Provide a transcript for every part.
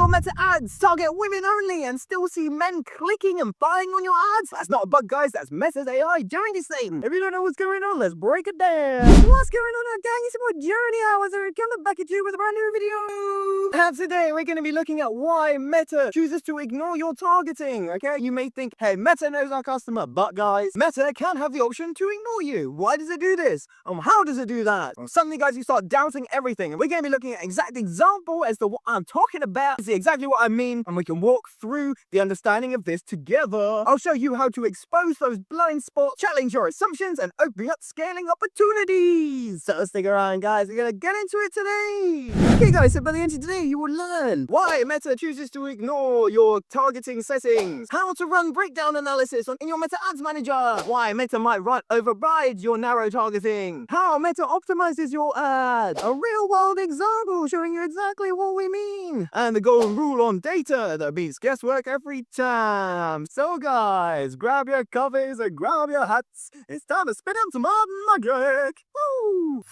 your Meta ads target women only and still see men clicking and buying on your ads? That's not a bug, guys. That's Meta's AI doing this thing. If you don't know what's going on, let's break it down. What's going on, gang? It's your boy Journey. I was coming back at you with a brand new video. And today we're going to be looking at why Meta chooses to ignore your targeting. Okay, you may think, hey, Meta knows our customer, but guys, Meta can have the option to ignore you. Why does it do this? How does it do that? Well, suddenly, guys, you start doubting everything, and we're going to be looking at exact example as to what I'm talking about. See exactly what I mean, and we can walk through the understanding of this together. I'll show you how to expose those blind spots, challenge your assumptions, and open up scaling opportunities. So stick around, guys. We're gonna get into it today. Okay, guys. So by the end of today, you will learn why Meta chooses to ignore your targeting settings, how to run breakdown analysis in your Meta Ads Manager, why Meta might override your narrow targeting, how Meta optimizes your ad, a real-world example showing you exactly what we mean, and the golden rule on data that beats guesswork every time. So guys, grab your coffees and grab your hats. It's time to spin out some magic. Woo!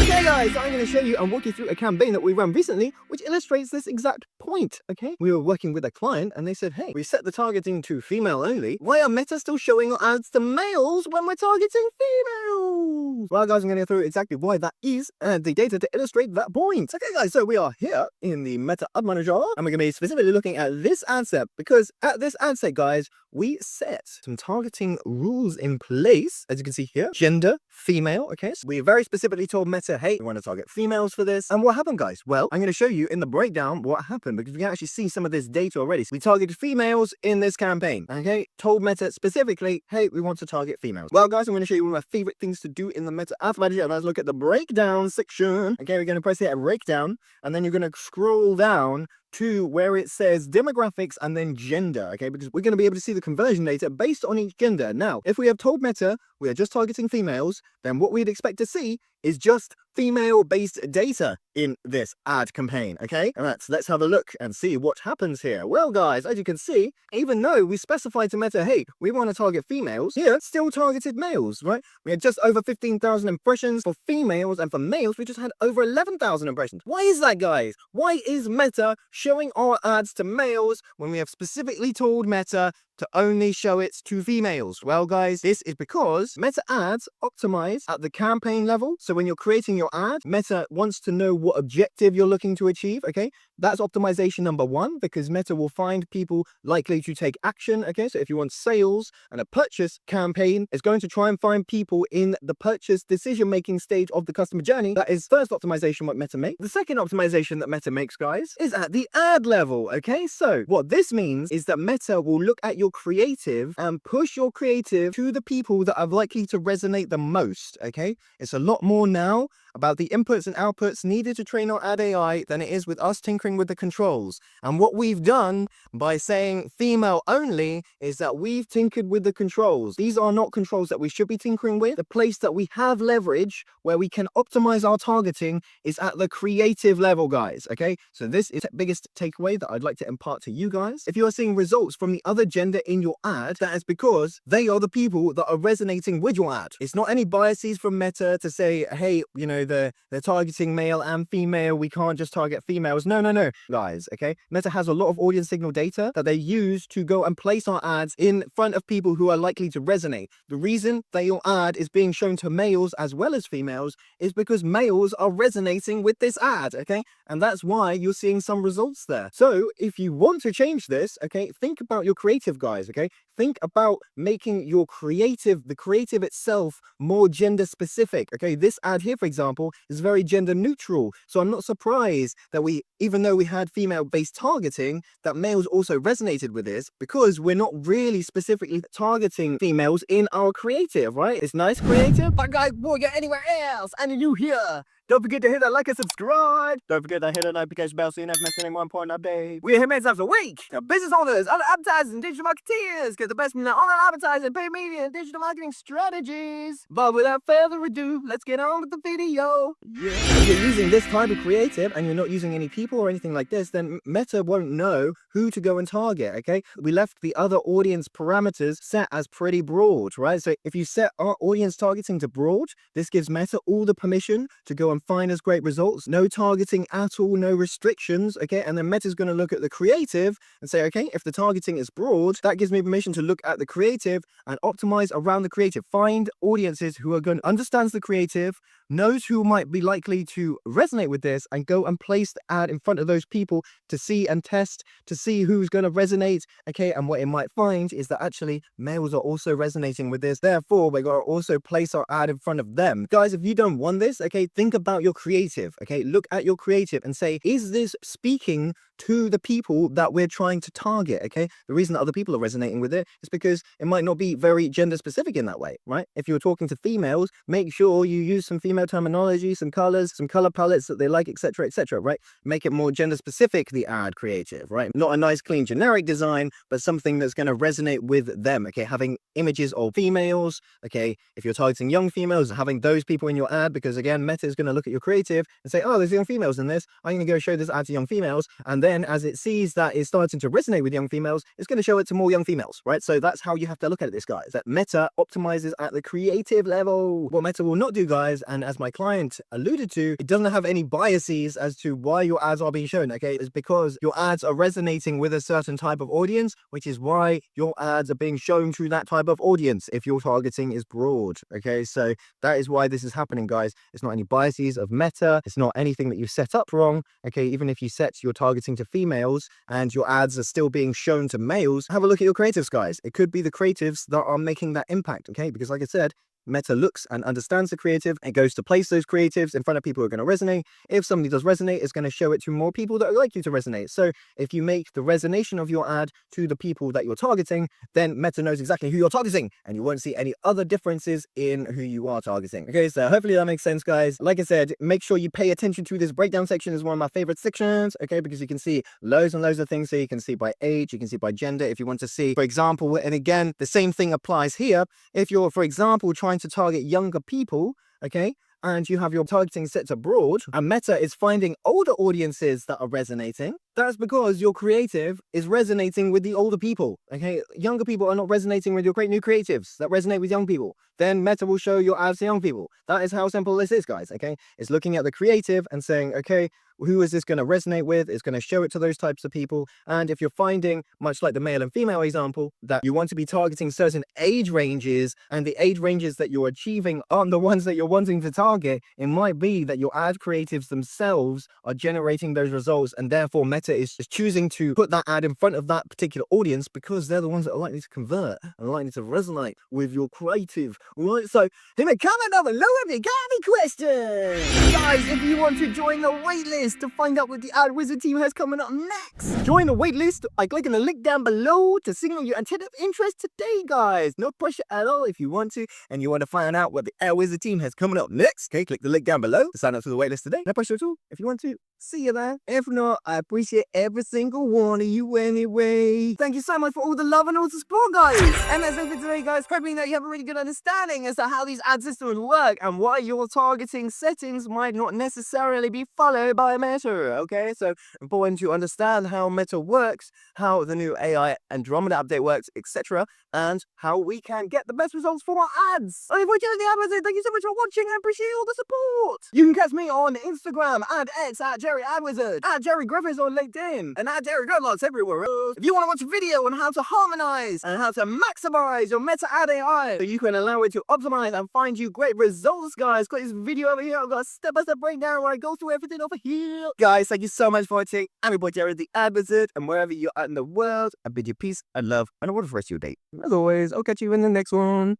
Okay guys, so I'm going to show you and walk you through a campaign that we ran recently which illustrates this exact point, okay? We were working with a client and they said, hey, we set the targeting to female only. Why are Meta still showing our ads to males when we're targeting females? Well guys, I'm going to go through exactly why that is and the data to illustrate that point. Okay guys, so we are here in the Meta Ad Manager and we're going to be specifically looking at this ad set because at this ad set, guys, we set some targeting rules in place. As you can see here, gender, female, okay? So we very specifically told Meta, hey, we want to target females for this. And what happened, guys? Well, I'm going to show you in the breakdown what happened because we can actually see some of this data already. So we targeted females in this campaign, okay? Told Meta specifically, hey, we want to target females. Well, guys, I'm going to show you one of my favorite things to do in the Meta Ads Manager. Let's look at the breakdown section. Okay, we're going to press here at breakdown, and then you're going to scroll down to where it says demographics and then gender, okay? Because we're going to be able to see the conversion data based on each gender. Now, if we have told Meta we are just targeting females, then what we'd expect to see is just female-based data in this ad campaign, okay? And let's have a look and see what happens here. Well, guys, as you can see, even though we specified to Meta, hey, we want to target females, here, still targeted males, right? We had just over 15,000 impressions for females, and for males, we just had over 11,000 impressions. Why is that, guys? Why is Meta showing our ads to males when we have specifically told Meta to only show it to females? Well, guys, this is because Meta ads optimize at the campaign level. So when you're creating your ad, Meta wants to know what objective you're looking to achieve, okay? That's optimization number one, because Meta will find people likely to take action, okay? So if you want sales and a purchase campaign, it's going to try and find people in the purchase decision-making stage of the customer journey. That is first optimization what Meta makes. The second optimization that Meta makes, guys, is at the ad level, okay? So what this means is that Meta will look at your creative and push your creative to the people that are likely to resonate the most, okay? It's a lot more now about the inputs and outputs needed to train our ad AI than it is with us tinkering with the controls. And what we've done by saying female only is that we've tinkered with the controls. These are not controls that we should be tinkering with. The place that we have leverage where we can optimize our targeting is at the creative level, guys, okay? So this is the biggest takeaway that I'd like to impart to you guys. If you are seeing results from the other gender in your ad, that is because they are the people that are resonating with your ad. It's not any biases from Meta to say, hey, you know, they're targeting male and female, we can't just target females. No, guys, okay? Meta has a lot of audience signal data that they use to go and place our ads in front of people who are likely to resonate. The reason that your ad is being shown to males as well as females is because males are resonating with this ad, okay? And that's why you're seeing some results there. So if you want to change this, okay, think about your creative, guys, okay? Think about making your creative, the creative itself, more gender specific, okay? This ad here, for example, is very gender neutral. So I'm not surprised that even though we had female-based targeting, that males also resonated with this because we're not really specifically targeting females in our creative, right? It's nice creative, but guys, before you get anywhere else, and you here, Don't forget to hit that like and subscribe. Don't forget to hit that notification bell so you never miss any more important updates. We're here minutes after week. Now, business owners, other advertisers, and digital marketeers get the best from their online advertising, paid media, and digital marketing strategies. But without further ado, let's get on with the video. Yeah. If you're using this type of creative and you're not using any people or anything like this, then Meta won't know who to go and target, okay? We left the other audience parameters set as pretty broad, right? So if you set our audience targeting to broad, this gives Meta all the permission to go and find us great results. No targeting at all, no restrictions, okay? And then Meta's going to look at the creative and say, okay, if the targeting is broad, that gives me permission to look at the creative and optimize around the creative. Find audiences who are going to understand the creative, knows who might be likely to resonate with this, and go and place the ad in front of those people to see and test, to see who's going to resonate, okay? And what it might find is that actually males are also resonating with this. Therefore, we got to also place our ad in front of them. Guys, if you don't want this, okay, think about your creative, okay? Look at your creative and say, is this speaking to the people that we're trying to target, okay? The reason that other people are resonating with it is because it might not be very gender specific in that way, right? If you're talking to females, make sure you use some female terminology, some colors, some color palettes that they like, etc., right? Make it more gender specific, the ad creative, right? Not a nice, clean, generic design, but something that's going to resonate with them, okay? Having images of females, okay? If you're targeting young females, having those people in your ad, because again, Meta is going to look at your creative and say, oh, there's young females in this. I'm going to go show this ad to young females. And then as it sees that it's starting to resonate with young females, it's going to show it to more young females, right? So that's how you have to look at this, guys. That Meta optimizes at the creative level. What Meta will not do, guys, and as my client alluded to, it doesn't have any biases as to why your ads are being shown, okay? It's because your ads are resonating with a certain type of audience, which is why your ads are being shown to that type of audience if your targeting is broad, okay? So that is why this is happening, guys. It's not any biases of Meta. It's not anything that you set up wrong, okay? Even if you set your targeting to females and your ads are still being shown to males, have a look at your creatives, guys. It could be the creatives that are making that impact, okay? Because like I said, Meta looks and understands the creative and goes to place those creatives in front of people who are going to resonate. If somebody does resonate, it's going to show it to more people that are likely to resonate. So if you make the resonation of your ad to the people that you're targeting, then Meta knows exactly who you're targeting and you won't see any other differences in who you are targeting. Okay, so hopefully that makes sense, guys. Like I said, make sure you pay attention to this breakdown section. Is one of my favorite sections, okay, because you can see loads and loads of things. So you can see by age, you can see by gender, if you want to see, for example, and again, the same thing applies here. If you're, for example, trying to target younger people, okay, and you have your targeting set to broad, and Meta is finding older audiences that are resonating, that's because your creative is resonating with the older people, okay? Younger people are not resonating with your great new creatives that resonate with young people. Then Meta will show your ads to young people. That is how simple this is, guys, okay? It's looking at the creative and saying, okay, who is this going to resonate with? It's going to show it to those types of people. And if you're finding, much like the male and female example, that you want to be targeting certain age ranges and the age ranges that you're achieving aren't the ones that you're wanting to target, it might be that your ad creatives themselves are generating those results, and therefore Meta is just choosing to put that ad in front of that particular audience because they're the ones that are likely to convert and likely to resonate with your creative, right? So leave a comment down below if you got any questions. Guys, if you want to join the waitlist to find out what the Ad Wizard team has coming up next, join the waitlist by clicking the link down below to signal your antenna of interest today, guys. No pressure at all if you want to, and you want to find out what the Ad Wizard team has coming up next. Okay, click the link down below to sign up to the waitlist today. No pressure at all if you want to. See you there. If not, I appreciate every single one of you anyway. Thank you so much for all the love and all the support, guys. And that's it for today, guys. Hoping that you have a really good understanding as to how these ad systems work and why your targeting settings might not necessarily be followed by Meta, okay? So important to understand how Meta works, how the new AI Andromeda update works, etc., and how we can get the best results for our ads. And if we're doing the ad wizard, thank you so much for watching. I appreciate all the support. You can catch me on Instagram and X at Jerry AdWizard, at Jerry Griffiths on LinkedIn, and at Jerry Goodlots everywhere else. If you want to watch a video on how to harmonize and how to maximize your Meta ad AI so you can allow it to optimize and find you great results, guys, got this video over here. I've got a step-by-step breakdown where I go through everything over here. Guys, thank you so much for watching. I'm your boy Jerry the Ad Wizard, and wherever you're at in the world, I bid you peace and love and a wonderful rest of your day. As always, I'll catch you in the next one.